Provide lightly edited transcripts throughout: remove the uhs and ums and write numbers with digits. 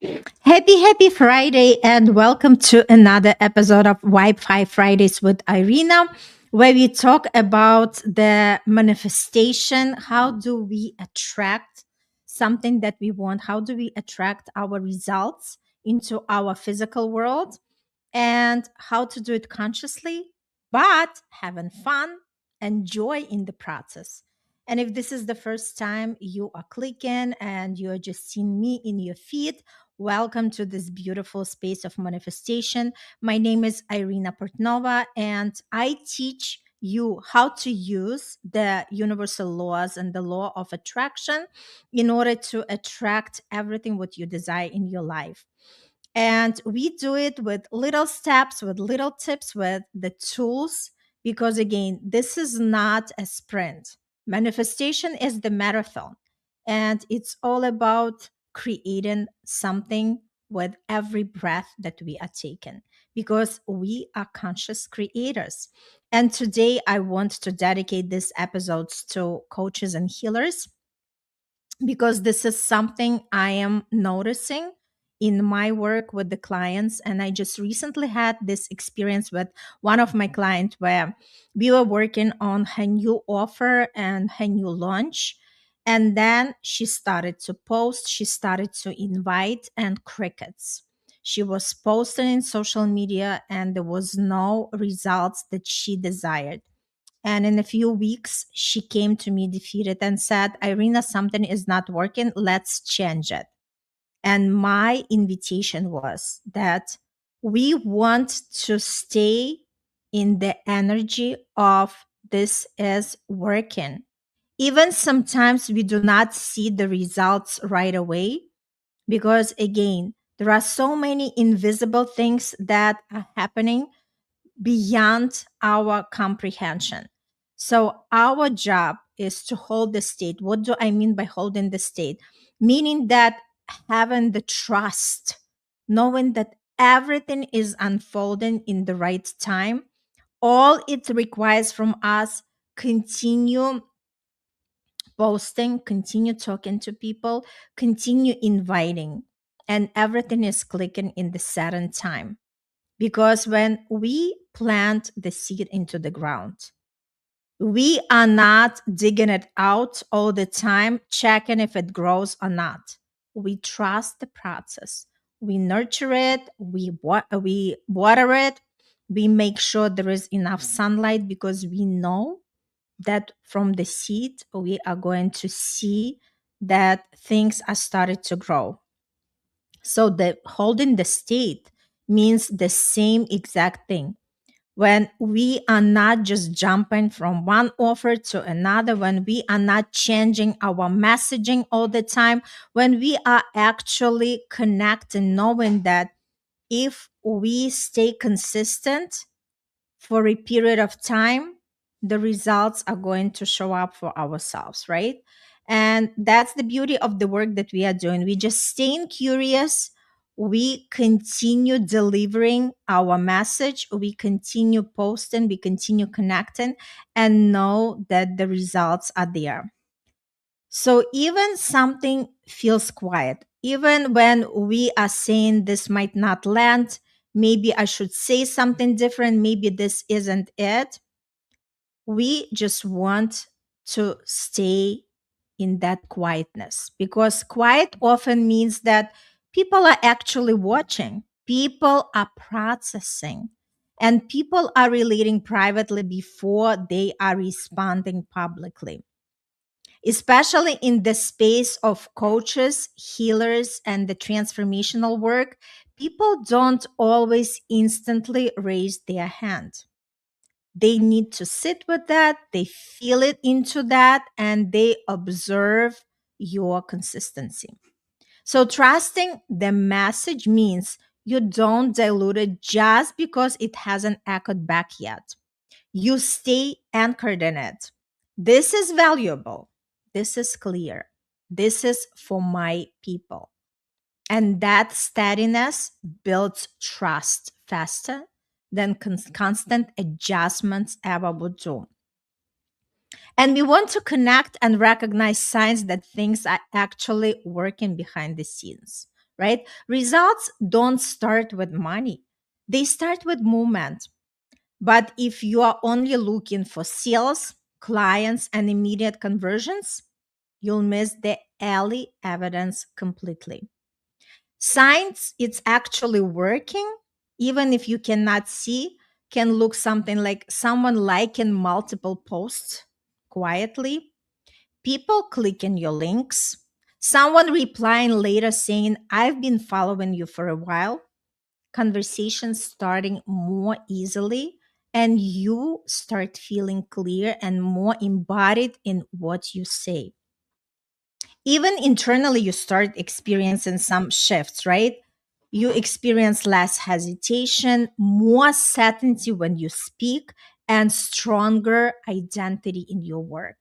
Happy Friday, and welcome to another episode of Wi-Fi Fridays with Irina, where we talk about the manifestation. How do we attract something that we want? How do we attract our results into our physical world? And how to do it consciously, but having fun and joy in the process. And if this is the first time you are clicking and you are just seeing me in your feed, welcome to this beautiful space of manifestation. My name is Irina Portnova, and I teach you how to use the universal laws and the law of attraction in order to attract everything what you desire in your life. And we do it with little steps, with little tips, with the tools, because again, this is not a sprint. Manifestation is the marathon, and it's all about creating something with every breath that we are taking, because we are conscious creators. And today, I want to dedicate these episodes to coaches and healers because this is something I am noticing in my work with the clients. And I just recently had this experience with one of my clients where we were working on her new offer and her new launch. And then she started to post, she started to invite, and crickets. She was posting in social media, and there was no results that she desired. And in a few weeks, she came to me defeated and said, Irina, something is not working. Let's change it. And my invitation was that we want to stay in the energy of this is working. Even sometimes we do not see the results right away because, again, there are so many invisible things that are happening beyond our comprehension. So, our job is to hold the state. What do I mean by holding the state? Meaning that having the trust, knowing that everything is unfolding in the right time. All it requires from us, continue posting, continue talking to people, continue inviting, and everything is clicking in the certain time. Because when we plant the seed into the ground, we are not digging it out all the time, checking if it grows or not. We trust the process. We nurture it, we water it, we make sure there is enough sunlight because we know that from the seed we are going to see that things are started to grow. So the holding the state means the same exact thing. When we are not just jumping from one offer to another, when we are not changing our messaging all the time, when we are actually connecting, knowing that if we stay consistent for a period of time, the results are going to show up for ourselves, right? And that's the beauty of the work that we are doing. We just staying curious. We continue delivering our message. We continue posting. We continue connecting and know that the results are there. So even something feels quiet, even when we are saying this might not land, maybe I should say something different, maybe this isn't it. We just want to stay in that quietness because quiet often means that people are actually watching, people are processing, and people are relating privately before they are responding publicly, especially in the space of coaches, healers, and the transformational work. People don't always instantly raise their hand. They need to sit with that, they feel it into that, and they observe your consistency. So, trusting the message means you don't dilute it just because it hasn't echoed back yet. You stay anchored in it. This is valuable. This is clear. This is for my people. And that steadiness builds trust faster than constant adjustments ever would do. And we want to connect and recognize signs that things are actually working behind the scenes, right? Results don't start with money, they start with movement. But if you are only looking for sales, clients, and immediate conversions, you'll miss the early evidence completely. Signs it's actually working, even if you cannot see, can look something like someone liking multiple posts quietly, people clicking your links, someone replying later saying, I've been following you for a while, conversations starting more easily, and you start feeling clear and more embodied in what you say. Even internally, you start experiencing some shifts, right? You experience less hesitation, more certainty when you speak, and stronger identity in your work.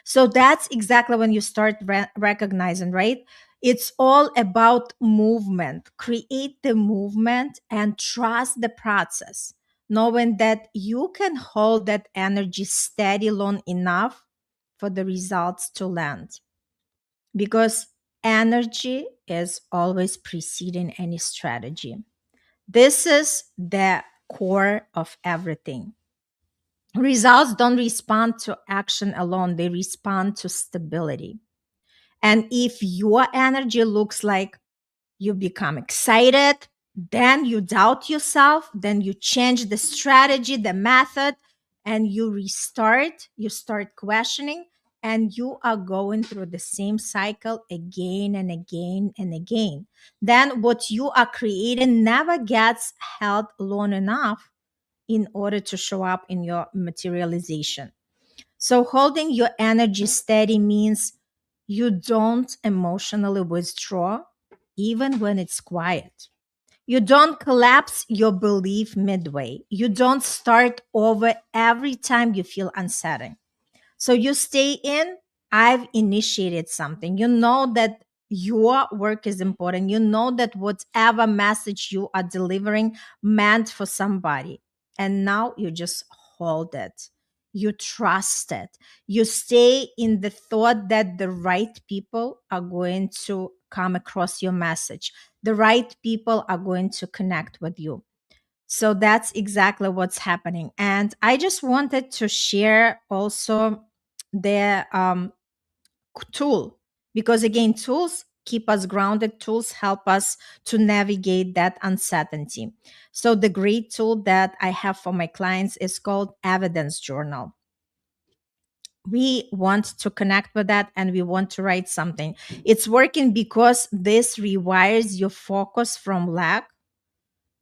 So that's exactly when you start recognizing, right? It's all about movement. Create the movement and trust the process, knowing that you can hold that energy steady long enough for the results to land. Because energy is always preceding any strategy. This is the core of everything. Results don't respond to action alone, they respond to stability. And if your energy looks like you become excited, then you doubt yourself, then you change the strategy, the method, and you start questioning, and you are going through the same cycle again and again and again. Then what you are creating never gets held long enough in order to show up in your materialization. So, holding your energy steady means you don't emotionally withdraw, even when it's quiet. You don't collapse your belief midway. You don't start over every time you feel uncertain. So you stay in. I've initiated something. You know that your work is important. You know that whatever message you are delivering meant for somebody. And now you just hold it. You trust it. You stay in the thought that the right people are going to come across your message. The right people are going to connect with you. So that's exactly what's happening. And I just wanted to share also the tool, because again, tools keep us grounded, tools help us to navigate that uncertainty. So the great tool that I have for my clients is called Evidence Journal. We want to connect with that and we want to write something. It's working because this rewires your focus from lack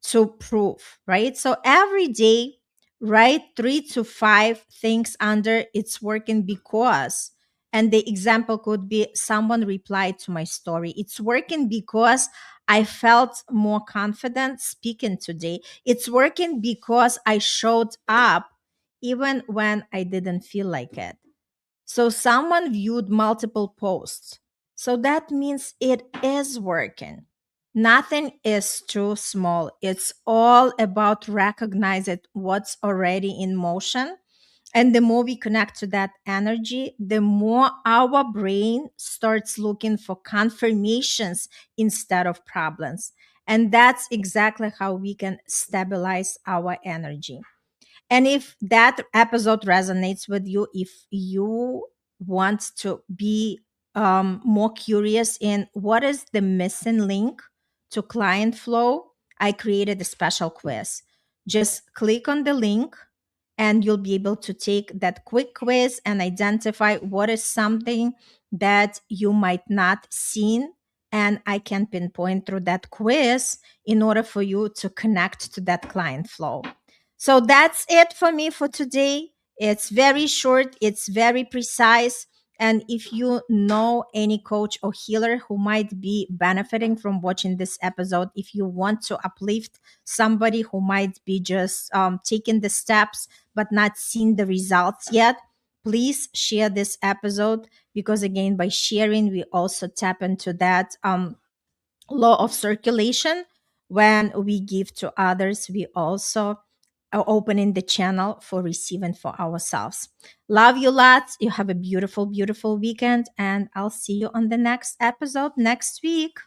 to prove, right? So every day, write 3 to 5 things under it's working because. And the example could be someone replied to my story. It's working because I felt more confident speaking today. It's working because I showed up even when I didn't feel like it. So someone viewed multiple posts. So that means it is working. Nothing is too small. It's all about recognizing what's already in motion. And the more we connect to that energy, the more our brain starts looking for confirmations instead of problems. And that's exactly how we can stabilize our energy. And if that episode resonates with you, if you want to be more curious in what is the missing link to client flow, I created a special quiz. Just click on the link and you'll be able to take that quick quiz and identify what is something that you might not seen, and I can pinpoint through that quiz in order for you to connect to that client flow. So that's it for me for today. It's very short, it's very precise. And if you know any coach or healer who might be benefiting from watching this episode, if you want to uplift somebody who might be just taking the steps but not seeing the results yet, please share this episode, because again, by sharing, we also tap into that law of circulation. When we give to others, we also are opening the channel for receiving for ourselves. Love you lots. You have a beautiful, beautiful weekend, and I'll see you on the next episode next week.